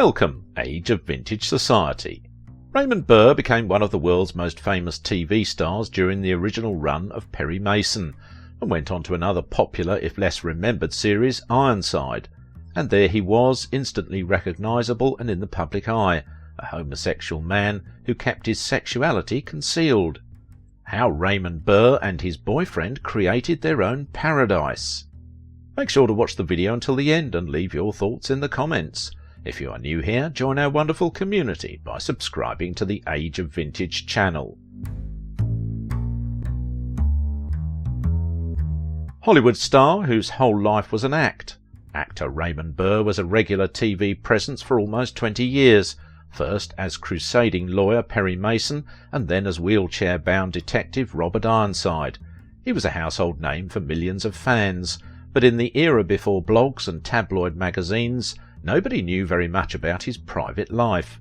Welcome, Age of Vintage Society. Raymond Burr became one of the world's most famous TV stars during the original run of Perry Mason, and went on to another popular, if less remembered series, Ironside. And there he was, instantly recognisable and in the public eye, a homosexual man who kept his sexuality concealed. How Raymond Burr and his boyfriend created their own paradise. Make sure to watch the video until the end and leave your thoughts in the comments. If you are new here, join our wonderful community by subscribing to the Age of Vintage channel. Hollywood star whose whole life was an act. Actor Raymond Burr was a regular TV presence for almost 20 years, first as crusading lawyer Perry Mason and then as wheelchair-bound detective Robert Ironside. He was a household name for millions of fans, but in the era before blogs and tabloid magazines, nobody knew very much about his private life.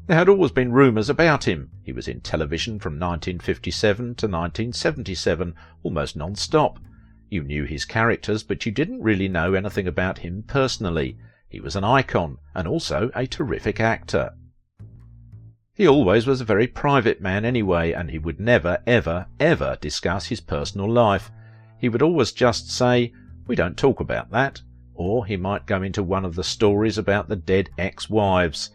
There had always been rumours about him. He was in television from 1957 to 1977, almost non-stop. You knew his characters, but you didn't really know anything about him personally. He was an icon, and also a terrific actor. He always was a very private man anyway, and he would never, ever, ever discuss his personal life. He would always just say, "We don't talk about that," or he might go into one of the stories about the dead ex-wives.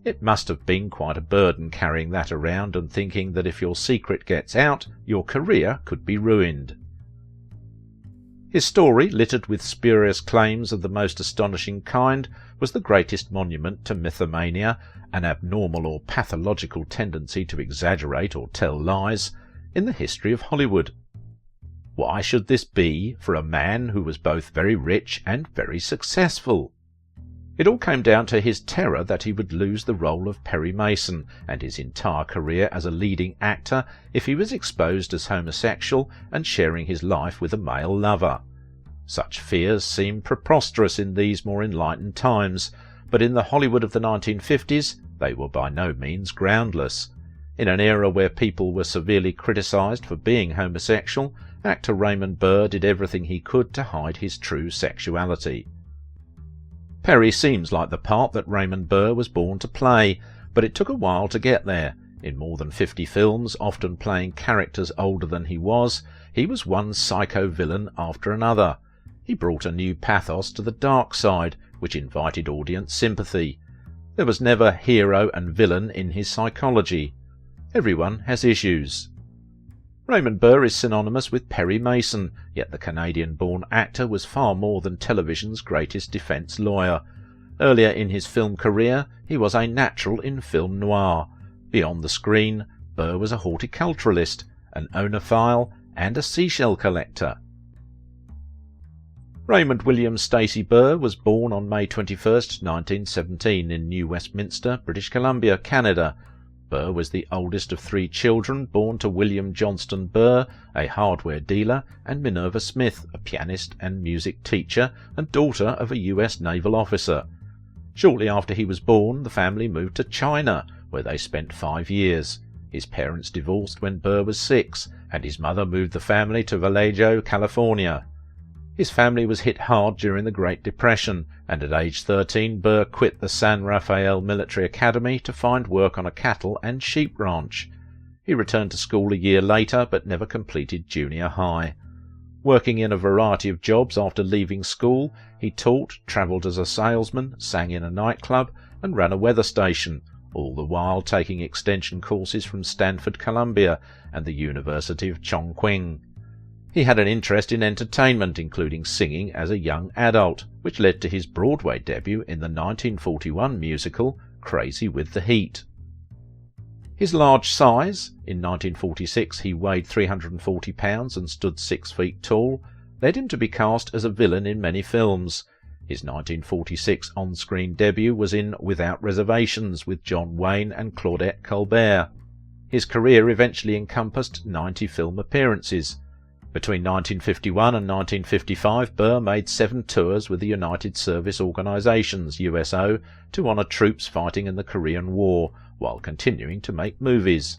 It must have been quite a burden carrying that around and thinking that if your secret gets out, your career could be ruined. His story, littered with spurious claims of the most astonishing kind, was the greatest monument to mythomania, an abnormal or pathological tendency to exaggerate or tell lies, in the history of Hollywood. Why should this be for a man who was both very rich and very successful? It all came down to his terror that he would lose the role of Perry Mason and his entire career as a leading actor if he was exposed as homosexual and sharing his life with a male lover. Such fears seem preposterous in these more enlightened times, but in the Hollywood of the 1950s they were by no means groundless. In an era where people were severely criticised for being homosexual, actor Raymond Burr did everything he could to hide his true sexuality. Perry seems like the part that Raymond Burr was born to play, but it took a while to get there. In more than 50 films, often playing characters older than he was one psycho villain after another. He brought a new pathos to the dark side, which invited audience sympathy. There was never hero and villain in his psychology. Everyone has issues. Raymond Burr is synonymous with Perry Mason, yet the Canadian-born actor was far more than television's greatest defence lawyer. Earlier in his film career, he was a natural in film noir. Beyond the screen, Burr was a horticulturalist, an oenophile, and a seashell collector. Raymond William Stacey Burr was born on May 21, 1917 in New Westminster, British Columbia, Canada. Burr was the oldest of 3 children born to William Johnston Burr, a hardware dealer, and Minerva Smith, a pianist and music teacher and daughter of a US naval officer. Shortly after he was born, the family moved to China, where they spent 5 years. His parents divorced when Burr was 6, and his mother moved the family to Vallejo, California. His family was hit hard during the Great Depression, and at age 13 Burr quit the San Rafael Military Academy to find work on a cattle and sheep ranch. He returned to school a year later, but never completed junior high. Working in a variety of jobs after leaving school, he taught, travelled as a salesman, sang in a nightclub, and ran a weather station, all the while taking extension courses from Stanford, Columbia, and the University of Chongqing. He had an interest in entertainment, including singing as a young adult, which led to his Broadway debut in the 1941 musical Crazy with the Heat. His large size, in 1946 he weighed 340 pounds and stood 6 feet tall, led him to be cast as a villain in many films. His 1946 on-screen debut was in Without Reservations with John Wayne and Claudette Colbert. His career eventually encompassed 90 film appearances. Between 1951 and 1955, Burr made 7 tours with the United Service Organizations, USO, to honour troops fighting in the Korean War, while continuing to make movies.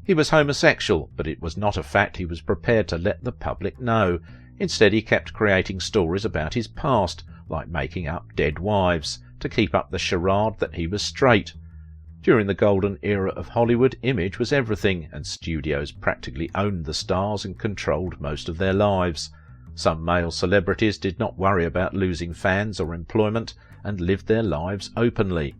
He was homosexual, but it was not a fact he was prepared to let the public know. Instead, he kept creating stories about his past, like making up dead wives, to keep up the charade that he was straight. During the golden era of Hollywood, image was everything, and studios practically owned the stars and controlled most of their lives. Some male celebrities did not worry about losing fans or employment and lived their lives openly.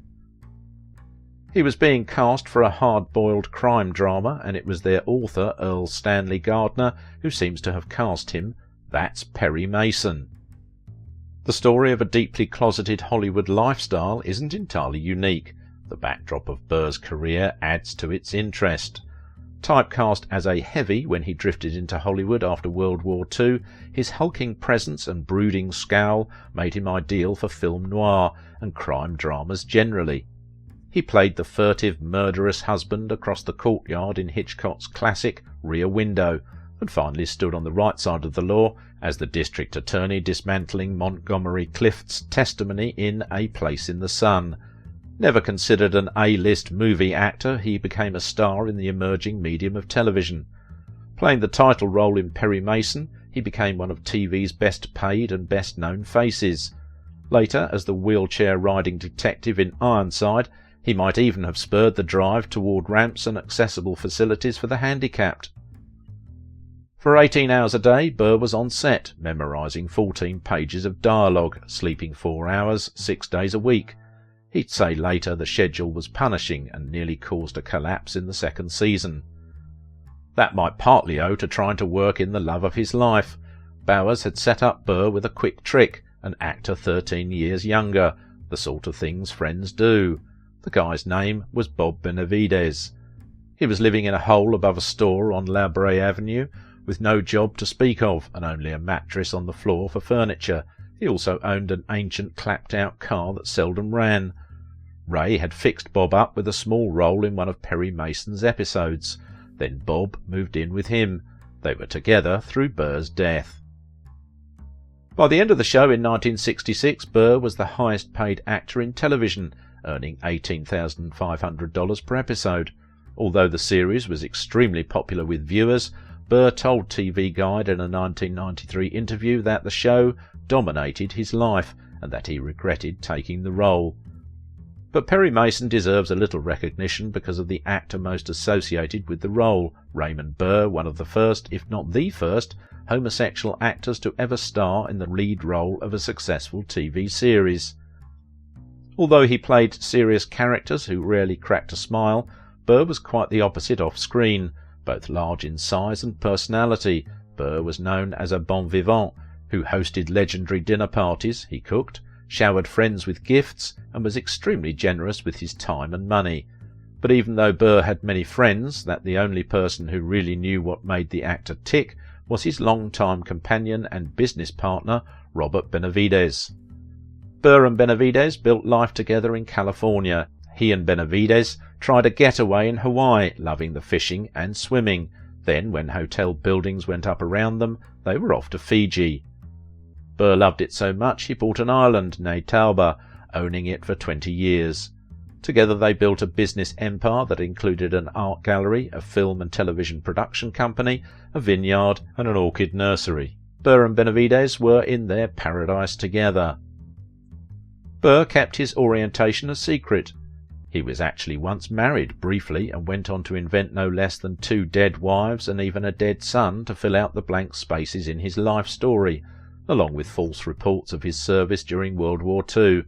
He was being cast for a hard-boiled crime drama, and it was their author, Earl Stanley Gardner, who seems to have cast him. That's Perry Mason. The story of a deeply closeted Hollywood lifestyle isn't entirely unique. The backdrop of Burr's career adds to its interest. Typecast as a heavy when he drifted into Hollywood after World War II, his hulking presence and brooding scowl made him ideal for film noir and crime dramas generally. He played the furtive, murderous husband across the courtyard in Hitchcock's classic Rear Window, and finally stood on the right side of the law as the district attorney dismantling Montgomery Clift's testimony in A Place in the Sun. Never considered an A-list movie actor, he became a star in the emerging medium of television. Playing the title role in Perry Mason, he became one of TV's best paid and best known faces. Later, as the wheelchair-riding detective in Ironside, he might even have spurred the drive toward ramps and accessible facilities for the handicapped. For 18 hours a day, Burr was on set, memorising 14 pages of dialogue, sleeping 4 hours, 6 days a week. He'd say later the schedule was punishing and nearly caused a collapse in the second season. That might partly owe to trying to work in the love of his life. Bowers had set up Burr with a quick trick, an actor 13 years younger, the sort of things friends do. The guy's name was Bob Benavides. He was living in a hole above a store on La Brea Avenue, with no job to speak of and only a mattress on the floor for furniture. He also owned an ancient clapped-out car that seldom ran. Ray had fixed Bob up with a small role in one of Perry Mason's episodes. Then Bob moved in with him. They were together through Burr's death. By the end of the show in 1966, Burr was the highest-paid actor in television, earning $18,500 per episode. Although the series was extremely popular with viewers, Burr told TV Guide in a 1993 interview that the show dominated his life and that he regretted taking the role. But Perry Mason deserves a little recognition because of the actor most associated with the role, Raymond Burr, one of the first, if not the first, homosexual actors to ever star in the lead role of a successful TV series. Although he played serious characters who rarely cracked a smile, Burr was quite the opposite off-screen. Both large in size and personality, Burr was known as a bon vivant, who hosted legendary dinner parties, he cooked, showered friends with gifts, and was extremely generous with his time and money. But even though Burr had many friends, that the only person who really knew what made the actor tick was his long-time companion and business partner, Robert Benavides. Burr and Benavides built life together in California. He and Benavides tried a getaway in Hawaii, loving the fishing and swimming. Then, when hotel buildings went up around them, they were off to Fiji. Burr loved it so much he bought an island, Natalba, owning it for 20 years. Together they built a business empire that included an art gallery, a film and television production company, a vineyard, and an orchid nursery. Burr and Benavides were in their paradise together. Burr kept his orientation a secret. He was actually once married briefly and went on to invent no less than 2 dead wives and even a dead son to fill out the blank spaces in his life story, along with false reports of his service during World War II.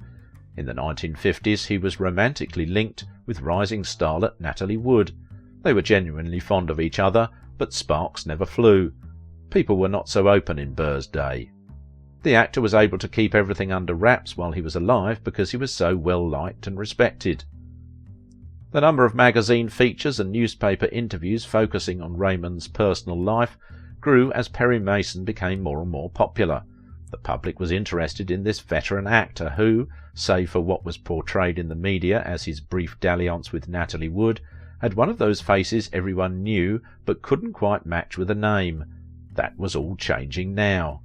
In the 1950s he was romantically linked with rising starlet Natalie Wood. They were genuinely fond of each other, but sparks never flew. People were not so open in Burr's day. The actor was able to keep everything under wraps while he was alive because he was so well liked and respected. The number of magazine features and newspaper interviews focusing on Raymond's personal life grew as Perry Mason became more and more popular. The public was interested in this veteran actor who, save for what was portrayed in the media as his brief dalliance with Natalie Wood, had one of those faces everyone knew but couldn't quite match with a name. That was all changing now.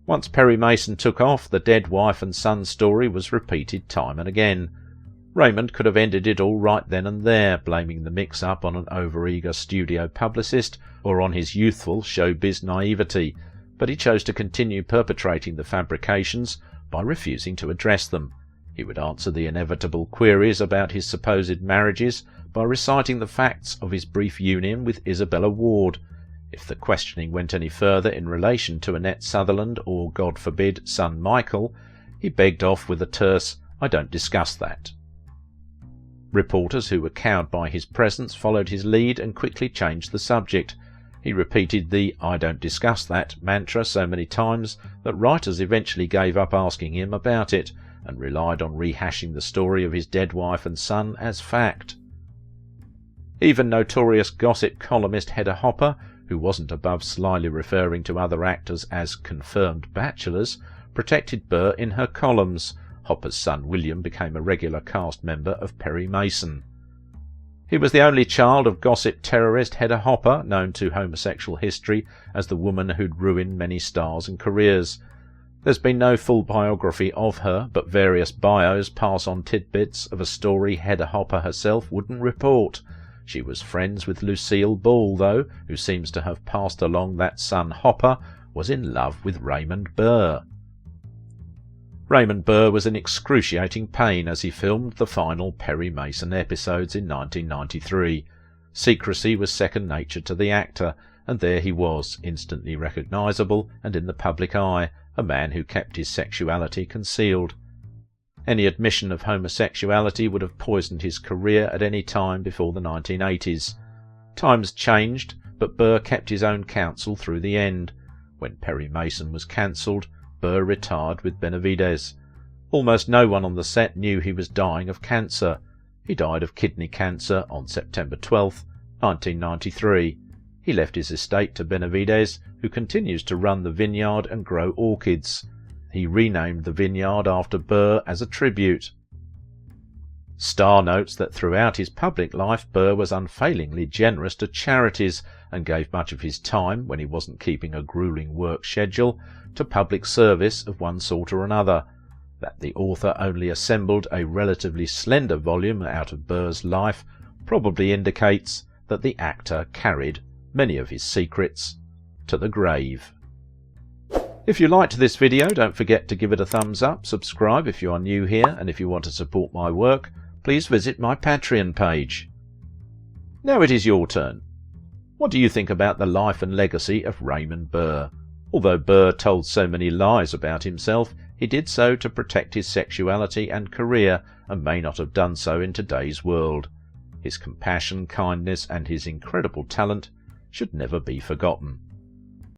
Once Perry Mason took off, the dead wife and son story was repeated time and again. Raymond could have ended it all right then and there, blaming the mix-up on an overeager studio publicist or on his youthful showbiz naivety, but he chose to continue perpetrating the fabrications, by refusing to address them. He would answer the inevitable queries about his supposed marriages by reciting the facts of his brief union with Isabella Ward. If the questioning went any further in relation to Annette Sutherland or, God forbid, son Michael, he begged off with a terse, "I don't discuss that." Reporters who were cowed by his presence followed his lead and quickly changed the subject. He repeated the "I don't discuss that" mantra so many times that writers eventually gave up asking him about it and relied on rehashing the story of his dead wife and son as fact. Even notorious gossip columnist Hedda Hopper, who wasn't above slyly referring to other actors as confirmed bachelors, protected Burr in her columns. Hopper's son William became a regular cast member of Perry Mason. He was the only child of gossip terrorist Hedda Hopper, known to homosexual history as the woman who'd ruined many stars and careers. There's been no full biography of her, but various bios pass on tidbits of a story Hedda Hopper herself wouldn't report. She was friends with Lucille Ball, though, who seems to have passed along that son Hopper was in love with Raymond Burr. Raymond Burr was in excruciating pain as he filmed the final Perry Mason episodes in 1993. Secrecy was second nature to the actor, and there he was, instantly recognisable and in the public eye, a man who kept his sexuality concealed. Any admission of homosexuality would have poisoned his career at any time before the 1980s. Times changed, but Burr kept his own counsel through the end. When Perry Mason was cancelled, Burr retired with Benavidez. Almost no one on the set knew he was dying of cancer. He died of kidney cancer on September 12, 1993. He left his estate to Benavidez, who continues to run the vineyard and grow orchids. He renamed the vineyard after Burr as a tribute. Starr notes that throughout his public life Burr was unfailingly generous to charities and gave much of his time, when he wasn't keeping a gruelling work schedule, to public service of one sort or another. That the author only assembled a relatively slender volume out of Burr's life probably indicates that the actor carried many of his secrets to the grave. If you liked this video, don't forget to give it a thumbs up, subscribe if you are new here, and if you want to support my work, please visit my Patreon page. Now it is your turn. What do you think about the life and legacy of Raymond Burr? Although Burr told so many lies about himself, he did so to protect his sexuality and career, and may not have done so in today's world. His compassion, kindness, and his incredible talent should never be forgotten.